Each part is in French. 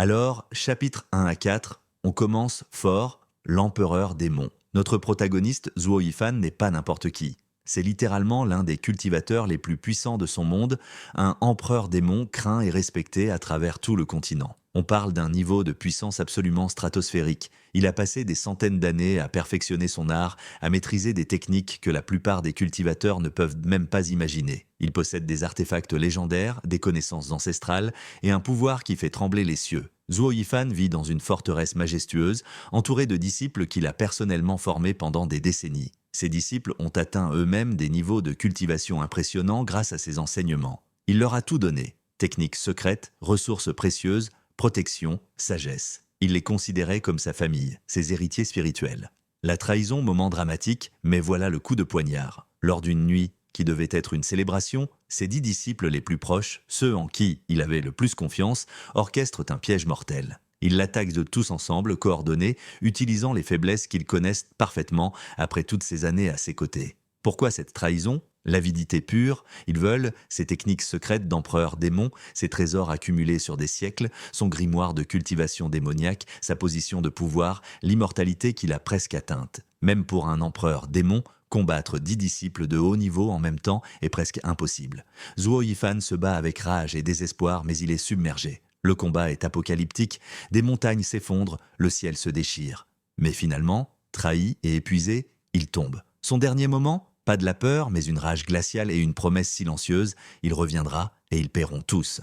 Alors, chapitres 1 à 4, on commence fort, l'empereur démon. Notre protagoniste, Zhuo Yifan, n'est pas n'importe qui. C'est littéralement l'un des cultivateurs les plus puissants de son monde, un empereur démon craint et respecté à travers tout le continent. On parle d'un niveau de puissance absolument stratosphérique. Il a passé des centaines d'années à perfectionner son art, à maîtriser des techniques que la plupart des cultivateurs ne peuvent même pas imaginer. Il possède des artefacts légendaires, des connaissances ancestrales et un pouvoir qui fait trembler les cieux. Zhuo Yifan vit dans une forteresse majestueuse, entouré de disciples qu'il a personnellement formés pendant des décennies. Ces disciples ont atteint eux-mêmes des niveaux de cultivation impressionnants grâce à ses enseignements. Il leur a tout donné, techniques secrètes, ressources précieuses, protection, sagesse. Il les considérait comme sa famille, ses héritiers spirituels. La trahison, moment dramatique, mais voilà le coup de poignard. Lors d'une nuit qui devait être une célébration, ses 10 disciples les plus proches, ceux en qui il avait le plus confiance, orchestrent un piège mortel. Ils l'attaquent de tous ensemble, coordonnés, utilisant les faiblesses qu'ils connaissent parfaitement après toutes ces années à ses côtés. Pourquoi cette trahison ? L'avidité pure, ils veulent, ces techniques secrètes d'empereur démon, ces trésors accumulés sur des siècles, son grimoire de cultivation démoniaque, sa position de pouvoir, l'immortalité qu'il a presque atteinte. Même pour un empereur démon, combattre 10 disciples de haut niveau en même temps est presque impossible. Zhuo Yifan se bat avec rage et désespoir, mais il est submergé. Le combat est apocalyptique, des montagnes s'effondrent, le ciel se déchire. Mais finalement, trahi et épuisé, il tombe. Son dernier moment ? Pas de la peur, mais une rage glaciale et une promesse silencieuse, il reviendra et ils paieront tous.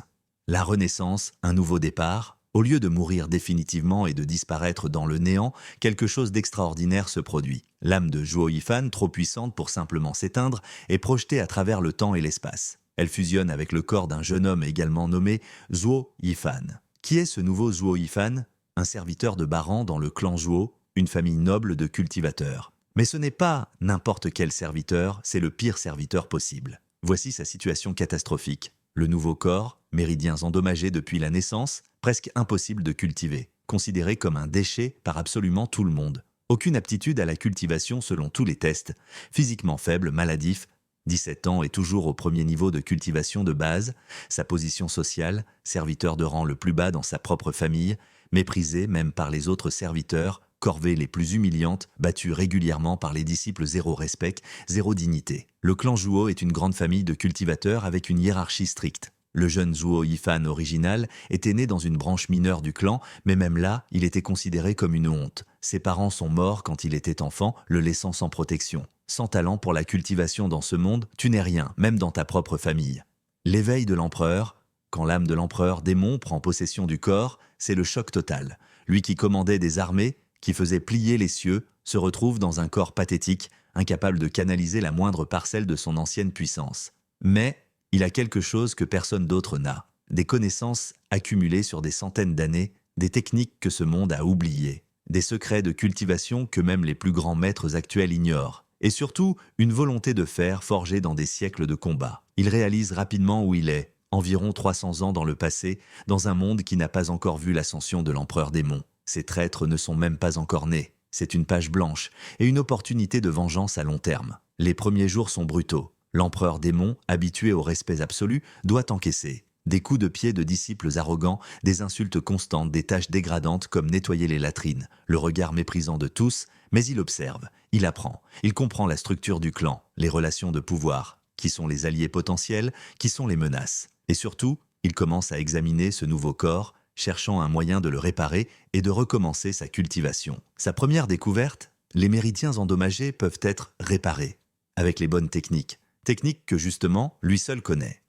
La renaissance, un nouveau départ. Au lieu de mourir définitivement et de disparaître dans le néant, quelque chose d'extraordinaire se produit. L'âme de Zhuo Yifan, trop puissante pour simplement s'éteindre, est projetée à travers le temps et l'espace. Elle fusionne avec le corps d'un jeune homme également nommé Zhuo Yifan. Qui est ce nouveau Zhuo Yifan ? Un serviteur de Baran dans le clan Zhuo, une famille noble de cultivateurs. Mais ce n'est pas n'importe quel serviteur, c'est le pire serviteur possible. Voici sa situation catastrophique. Le nouveau corps, méridiens endommagés depuis la naissance, presque impossible de cultiver, considéré comme un déchet par absolument tout le monde. Aucune aptitude à la cultivation selon tous les tests, physiquement faible, maladif, 17 ans et toujours au premier niveau de cultivation de base, sa position sociale, serviteur de rang le plus bas dans sa propre famille, méprisé même par les autres serviteurs, corvées les plus humiliantes, battues régulièrement par les disciples, zéro respect, zéro dignité. Le clan Zhuo est une grande famille de cultivateurs avec une hiérarchie stricte. Le jeune Zhuo Yifan original était né dans une branche mineure du clan, mais même là, il était considéré comme une honte. Ses parents sont morts quand il était enfant, le laissant sans protection. Sans talent pour la cultivation dans ce monde, tu n'es rien, même dans ta propre famille. L'éveil de l'empereur, quand l'âme de l'empereur démon prend possession du corps, c'est le choc total. Lui qui commandait des armées, qui faisait plier les cieux, se retrouve dans un corps pathétique, incapable de canaliser la moindre parcelle de son ancienne puissance. Mais il a quelque chose que personne d'autre n'a, des connaissances accumulées sur des centaines d'années, des techniques que ce monde a oubliées, des secrets de cultivation que même les plus grands maîtres actuels ignorent, et surtout une volonté de faire forgée dans des siècles de combat. Il réalise rapidement où il est, environ 300 ans dans le passé, dans un monde qui n'a pas encore vu l'ascension de l'empereur démon. Ces traîtres ne sont même pas encore nés. C'est une page blanche et une opportunité de vengeance à long terme. Les premiers jours sont brutaux. L'empereur démon, habitué au respect absolu, doit encaisser. Des coups de pied de disciples arrogants, des insultes constantes, des tâches dégradantes comme nettoyer les latrines, le regard méprisant de tous, mais il observe, il apprend, il comprend la structure du clan, les relations de pouvoir, qui sont les alliés potentiels, qui sont les menaces. Et surtout, il commence à examiner ce nouveau corps, cherchant un moyen de le réparer et de recommencer sa cultivation. Sa première découverte, les méridiens endommagés peuvent être réparés, avec les bonnes techniques. Techniques que justement, lui seul connaît.